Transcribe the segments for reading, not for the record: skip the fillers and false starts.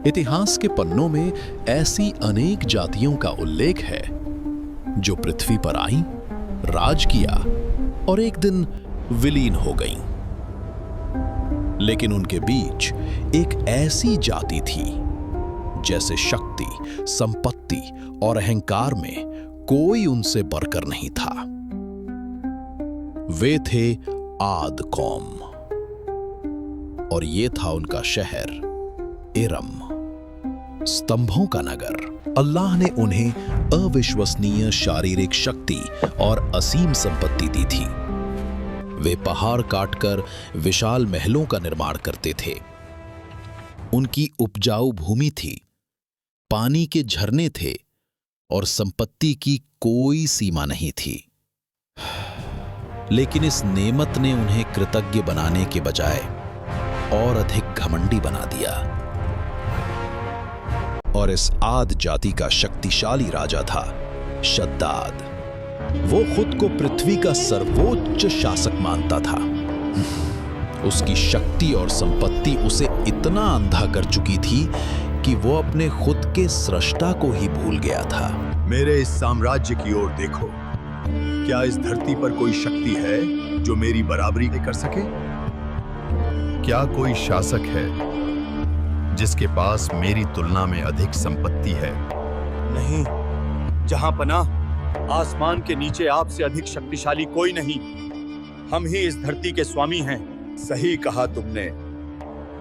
इतिहास के पन्नों में ऐसी अनेक जातियों का उल्लेख है जो पृथ्वी पर आईं, राज किया और एक दिन विलीन हो गईं। लेकिन उनके बीच एक ऐसी जाति थी जैसे शक्ति, संपत्ति और अहंकार में कोई उनसे बढ़कर नहीं था। वे थे आद कौम और ये था उनका शहर इरम, स्तंभों का नगर। अल्लाह ने उन्हें अविश्वसनीय शारीरिक शक्ति और असीम संपत्ति दी थी। वे पहाड़ काटकर विशाल महलों का निर्माण करते थे। उनकी उपजाऊ भूमि थी, पानी के झरने थे और संपत्ति की कोई सीमा नहीं थी। लेकिन इस नेमत ने उन्हें कृतज्ञ बनाने के बजाय और अधिक घमंडी बना दिया। और इस आद जाति का शक्तिशाली राजा था शद्दाद। वो खुद को पृथ्वी का सर्वोच्च शासक मानता था। उसकी शक्ति और संपत्ति उसे इतना अंधा कर चुकी थी कि वो अपने खुद के सृष्टा को ही भूल गया था। मेरे इस साम्राज्य की ओर देखो। क्या इस धरती पर कोई शक्ति है जो मेरी बराबरी कर सके? क्या कोई शासक है जिसके पास मेरी तुलना में अधिक संपत्ति है? नहीं, जहां पनाह, आसमान के नीचे आपसे अधिक शक्तिशाली कोई नहीं। हम ही इस धरती के स्वामी हैं। सही कहा तुमने।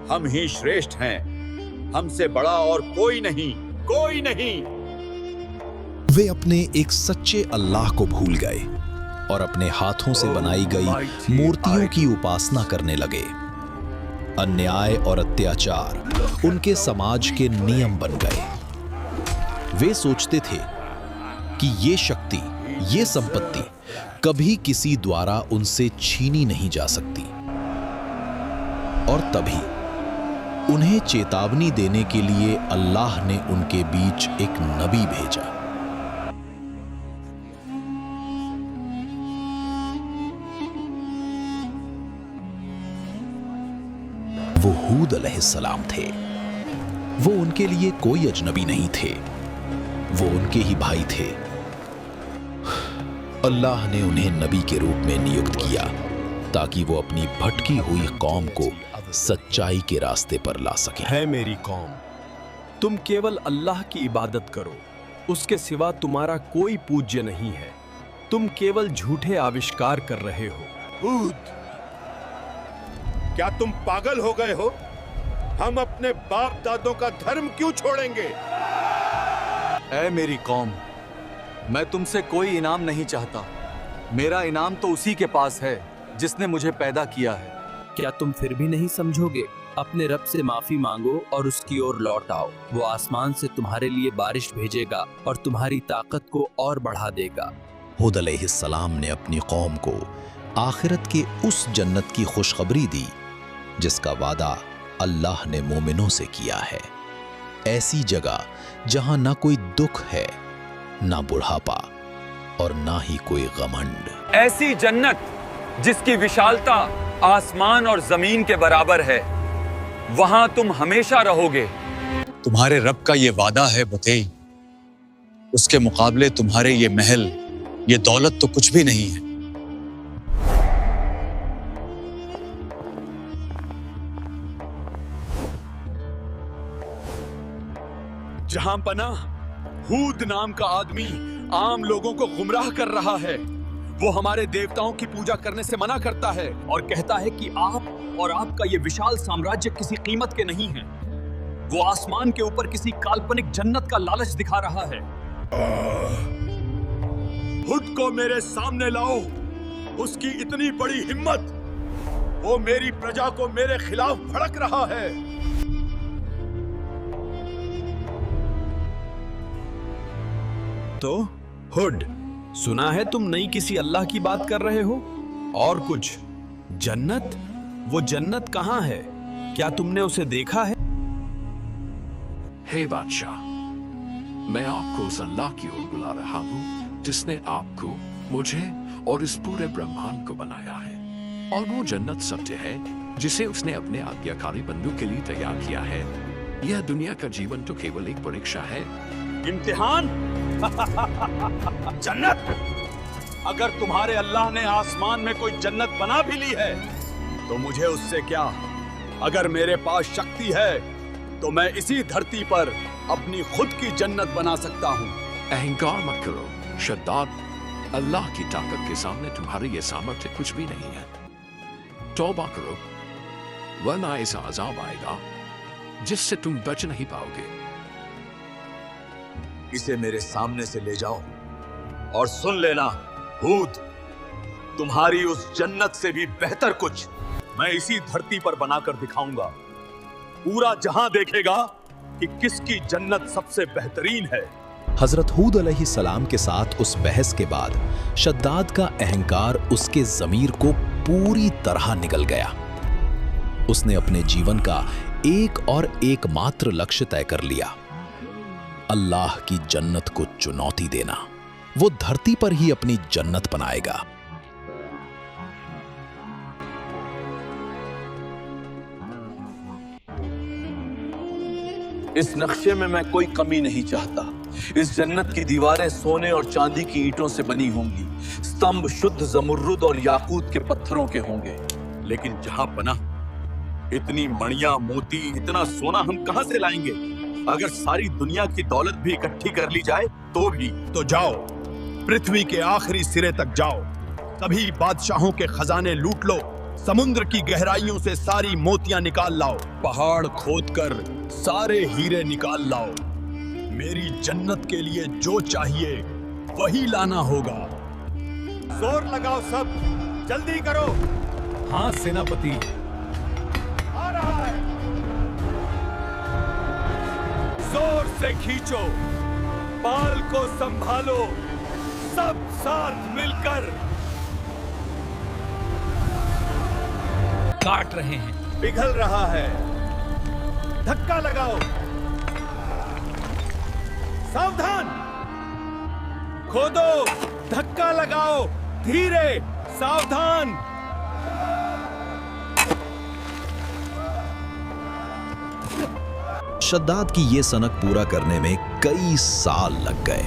हम ही श्रेष्ठ हैं। हमसे बड़ा और कोई नहीं, कोई नहीं। वे अपने एक सच्चे अल्लाह को भूल गए और अपने हाथों से बनाई गई मूर्तियों की उपासना करने लगे। अन्याय और अत्याचार उनके समाज के नियम बन गए। वे सोचते थे कि ये शक्ति, ये संपत्ति कभी किसी द्वारा उनसे छीनी नहीं जा सकती। और तभी उन्हें चेतावनी देने के लिए अल्लाह ने उनके बीच एक नबी भेजा। वो हूद अलैहिस्सलाम थे। वो उनके लिए कोई अजनबी नहीं थे, वो उनके ही भाई थे। अल्लाह ने उन्हें नबी के रूप में नियुक्त किया ताकि वो अपनी भटकी हुई कौम को सच्चाई के रास्ते पर ला सके। है मेरी कौम, तुम केवल अल्लाह की इबादत करो, उसके सिवा तुम्हारा कोई पूज्य नहीं है। तुम केवल झूठे आविष्कार कर रहे हो। हूद, क्या तुम पागल हो गए हो? हम अपने बाप दादों का धर्म क्यों छोड़ेंगे? ऐ मेरी कौम, मैं तुमसे कोई इनाम नहीं चाहता। मेरा इनाम तो उसी के पास है जिसने मुझे पैदा किया है। क्या तुम फिर भी नहीं समझोगे? अपने रब से माफी मांगो और उसकी ओर लौट आओ। वो आसमान से तुम्हारे लिए बारिश भेजेगा और तुम्हारी ताकत को और बढ़ा देगा। हूद अलैहिस्सलाम ने अपनी कौम को आखिरत के उस जन्नत की खुशखबरी दी जिसका वादा अल्लाह ने मोमिनों से किया है। ऐसी जगह जहां ना कोई दुख है, ना बुढ़ापा और ना ही कोई घमंड। ऐसी जन्नत जिसकी विशालता आसमान और जमीन के बराबर है, वहां तुम हमेशा रहोगे। तुम्हारे रब का ये वादा है बतेई, उसके मुकाबले तुम्हारे ये महल, ये दौलत तो कुछ भी नहीं है। जहां पनाह, हूद नाम का आदमी आम लोगों को गुमराह कर रहा है। वो हमारे देवताओं की पूजा करने से मना करता है और कहता है कि आप और आपका ये विशाल साम्राज्य किसी कीमत के नहीं है। वो आसमान के ऊपर किसी काल्पनिक जन्नत का लालच दिखा रहा है। हूद को मेरे सामने लाओ। उसकी इतनी बड़ी हिम्मत, वो मेरी प्रजा को मेरे खिलाफ भड़क रहा है। तो हुड, सुना है तुम नई किसी अल्लाह की बात कर रहे हो? और कुछ? जन्नत? वो जन्नत कहाँ है? क्या तुमने उसे देखा है? हे बादशाह, मैं आपको उस अल्लाह की ओर बुला रहा हूँ जिसने आपको मुझे और इस पूरे ब्रह्मांड को बनाया है, और वो जन्नत सत्य है जिसे उसने अपने आज्ञाकारी बंधु के लिए तैयार किया है। यह दुनिया का जीवन तो केवल एक परीक्षा है। इम्तिहान? जन्नत? अगर तुम्हारे अल्लाह ने आसमान में कोई जन्नत बना भी ली है तो मुझे उससे क्या? अगर मेरे पास शक्ति है तो मैं इसी धरती पर अपनी खुद की जन्नत बना सकता हूँ। अहंकार मत करो शद्दाद, अल्लाह की ताकत के सामने तुम्हारे ये सामर्थ्य कुछ भी नहीं है। तौबा करो, वरना ऐसा अजाब आएगा जिससे तुम बच नहीं पाओगे। इसे मेरे सामने से ले जाओ और सुन लेना हूद, तुम्हारी उस जन्नत से भी बेहतर कुछ मैं इसी धरती पर बनाकर दिखाऊंगा। पूरा जहां देखेगा कि किसकी जन्नत सबसे बेहतरीन है। हजरत हूद अलैहिस्सलाम के साथ उस बहस के बाद शद्दाद का अहंकार उसके ज़मीर को पूरी तरह निगल गया। उसने अपने जीवन का एक और एकमात्र लक्ष्य तय कर लिया, अल्लाह की जन्नत को चुनौती देना। वो धरती पर ही अपनी जन्नत बनाएगा। इस नक्शे में मैं कोई कमी नहीं चाहता। इस जन्नत की दीवारें सोने और चांदी की ईंटों से बनी होंगी, स्तंभ शुद्ध जमुर्रुद और याकूत के पत्थरों के होंगे। लेकिन जहां पना इतनी मणियां, मोती, इतना सोना हम कहां से लाएंगे? अगर सारी दुनिया की दौलत भी इकट्ठी कर ली जाए तो भी। तो जाओ, पृथ्वी के आखिरी सिरे तक जाओ, सभी बादशाहों के खजाने लूट लो, समुद्र की गहराइयों से सारी मोतियां निकाल लाओ, पहाड़ खोदकर सारे हीरे निकाल लाओ। मेरी जन्नत के लिए जो चाहिए वही लाना होगा। जोर लगाओ सब, जल्दी करो। हाँ सेनापति। आ रहा है। जोर से खींचो, बाल को संभालो, सब साथ मिलकर। काट रहे हैं, पिघल रहा है, धक्का लगाओ। सावधान, खोदो, धक्का लगाओ, धीरे, सावधान। शद्दाद की ये सनक पूरा करने में कई साल लग गए।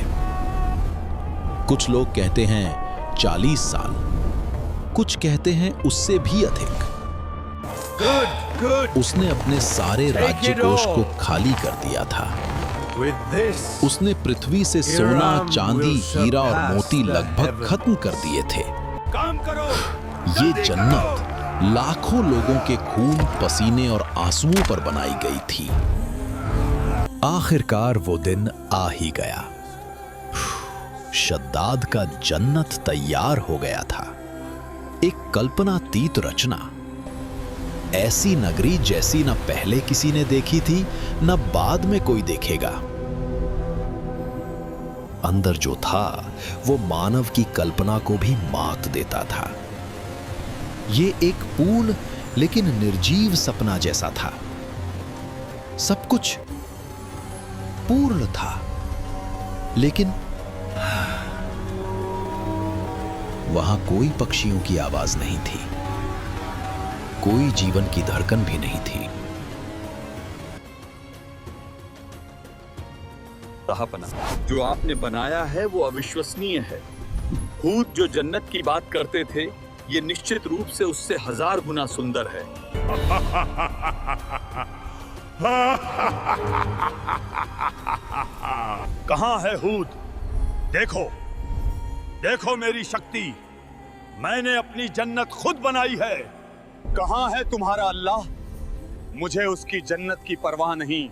कुछ लोग कहते हैं 40 साल, कुछ कहते हैं उससे भी अधिक। उसने अपने सारे राज्य कोष को खाली कर दिया था। उसने पृथ्वी से सोना, चांदी, हीरा और मोती लगभग खत्म कर दिए थे। काम करो। ये जन्नत लाखों लोगों के खून, पसीने और आंसुओं पर बनाई गई थी। आखिरकार वो दिन आ ही गया। शद्दाद का जन्नत तैयार हो गया था। एक कल्पनातीत रचना, ऐसी नगरी जैसी न पहले किसी ने देखी थी न बाद में कोई देखेगा। अंदर जो था वो मानव की कल्पना को भी मात देता था। ये एक पूर्ण लेकिन निर्जीव सपना जैसा था। सब कुछ पूर्ण था, लेकिन वहां कोई पक्षियों की आवाज नहीं थी, कोई जीवन की धड़कन भी नहीं थी। साहबना, जो आपने बनाया है वो अविश्वसनीय है। हूद जो जन्नत की बात करते थे, ये निश्चित रूप से उससे 1000 गुना सुंदर है। कहां है हूद? देखो, देखो मेरी शक्ति। मैंने अपनी जन्नत खुद बनाई है। कहां है तुम्हारा अल्लाह? मुझे उसकी जन्नत की परवाह नहीं।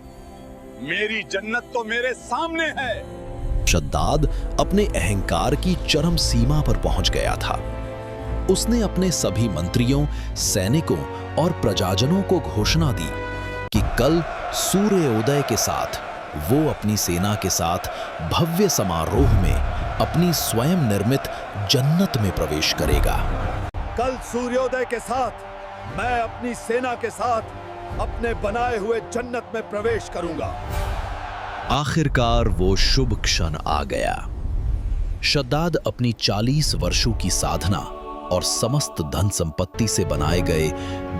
मेरी जन्नत तो मेरे सामने है। शद्दाद अपने अहंकार की चरम सीमा पर पहुंच गया था। उसने अपने सभी मंत्रियों, सैनिकों और प्रजाजनों को घोषणा दी कि कल सूर्योदय के साथ वो अपनी सेना के साथ भव्य समारोह में अपनी स्वयं निर्मित जन्नत में प्रवेश करेगा। कल सूर्योदय के साथ मैं अपनी सेना के साथ अपने बनाए हुए जन्नत में प्रवेश करूंगा। आखिरकार वो शुभ क्षण आ गया। शद्दाद अपनी 40 वर्षों की साधना और समस्त धन संपत्ति से बनाए गए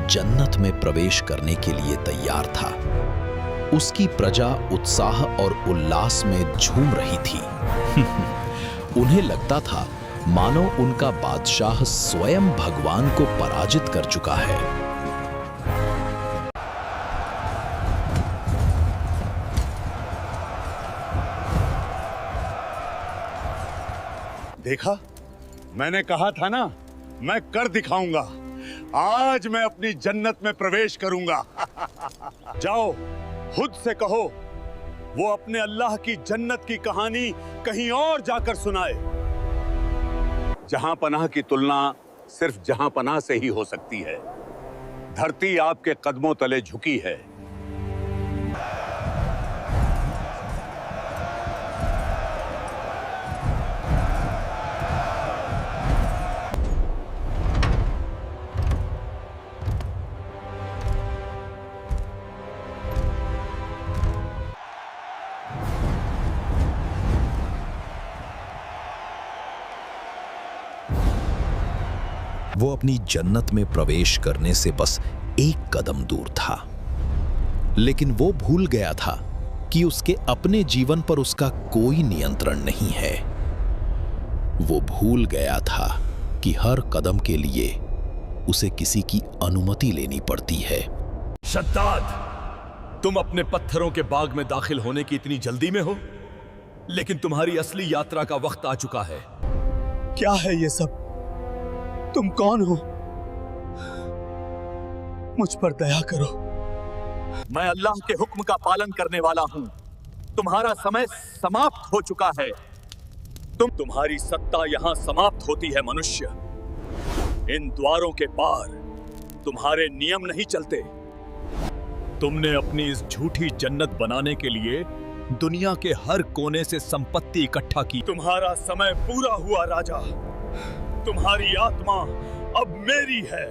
जन्नत में प्रवेश करने के लिए तैयार था। उसकी प्रजा उत्साह और उल्लास में झूम रही थी। उन्हें लगता था मानो उनका बादशाह स्वयं भगवान को पराजित कर चुका है। देखा, मैंने कहा था ना, मैं कर दिखाऊंगा। आज मैं अपनी जन्नत में प्रवेश करूंगा। जाओ, खुद से कहो वो अपने अल्लाह की जन्नत की कहानी कहीं और जाकर सुनाए। जहां पनाह की तुलना सिर्फ जहां पनाह से ही हो सकती है। धरती आपके कदमों तले झुकी है। वो अपनी जन्नत में प्रवेश करने से बस एक कदम दूर था, लेकिन वो भूल गया था कि उसके अपने जीवन पर उसका कोई नियंत्रण नहीं है। वो भूल गया था कि हर कदम के लिए उसे किसी की अनुमति लेनी पड़ती है। शद्दाद, तुम अपने पत्थरों के बाग में दाखिल होने की इतनी जल्दी में हो, लेकिन तुम्हारी असली यात्रा का वक्त आ चुका है। क्या है ये सब? तुम कौन हो? मुझ पर दया करो। मैं अल्लाह के हुक्म का पालन करने वाला हूं। तुम्हारा समय समाप्त हो चुका है। तुम्हारी सत्ता यहां समाप्त होती है मनुष्य। इन द्वारों के पार तुम्हारे नियम नहीं चलते। तुमने अपनी इस झूठी जन्नत बनाने के लिए दुनिया के हर कोने से संपत्ति इकट्ठा की। तुम्हारा समय पूरा हुआ राजा। तुम्हारी आत्मा अब मेरी है।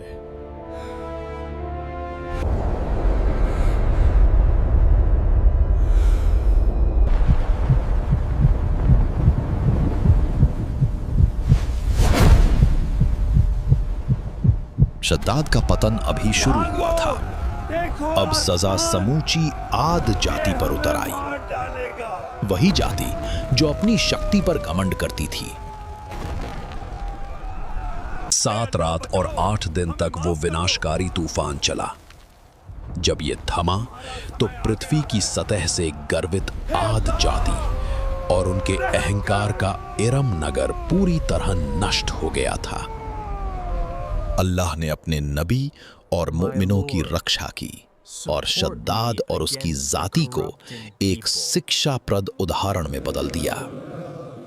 शद्दाद का पतन अभी शुरू हुआ था। अब सजा समूची आद जाति पर उतर आई। वही जाति जो अपनी शक्ति पर घमंड करती थी। 7 रात और 8 दिन तक वो विनाशकारी तूफान चला। जब ये थमा तो पृथ्वी की सतह से गर्वित आद जाति और उनके अहंकार का इरम नगर पूरी तरह नष्ट हो गया था। अल्लाह ने अपने नबी और मुमिनों की रक्षा की और शद्दाद और उसकी जाति को एक शिक्षाप्रद उदाहरण में बदल दिया।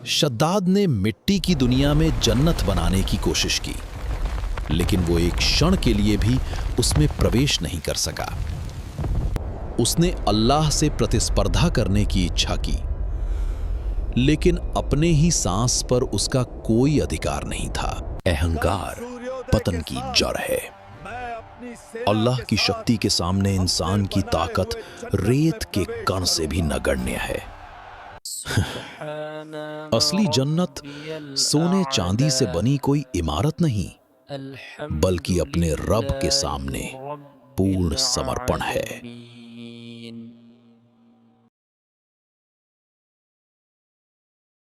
शद्दाद ने मिट्टी की दुनिया में जन्नत बनाने की कोशिश की, लेकिन वो एक क्षण के लिए भी उसमें प्रवेश नहीं कर सका। उसने अल्लाह से प्रतिस्पर्धा करने की इच्छा की, लेकिन अपने ही सांस पर उसका कोई अधिकार नहीं था। अहंकार पतन की जड़ है। अल्लाह की शक्ति के सामने इंसान की ताकत रेत के कण से भी नगण्य है। असली जन्नत सोने चांदी से बनी कोई इमारत नहीं, बल्कि अपने रब के सामने पूर्ण समर्पण है।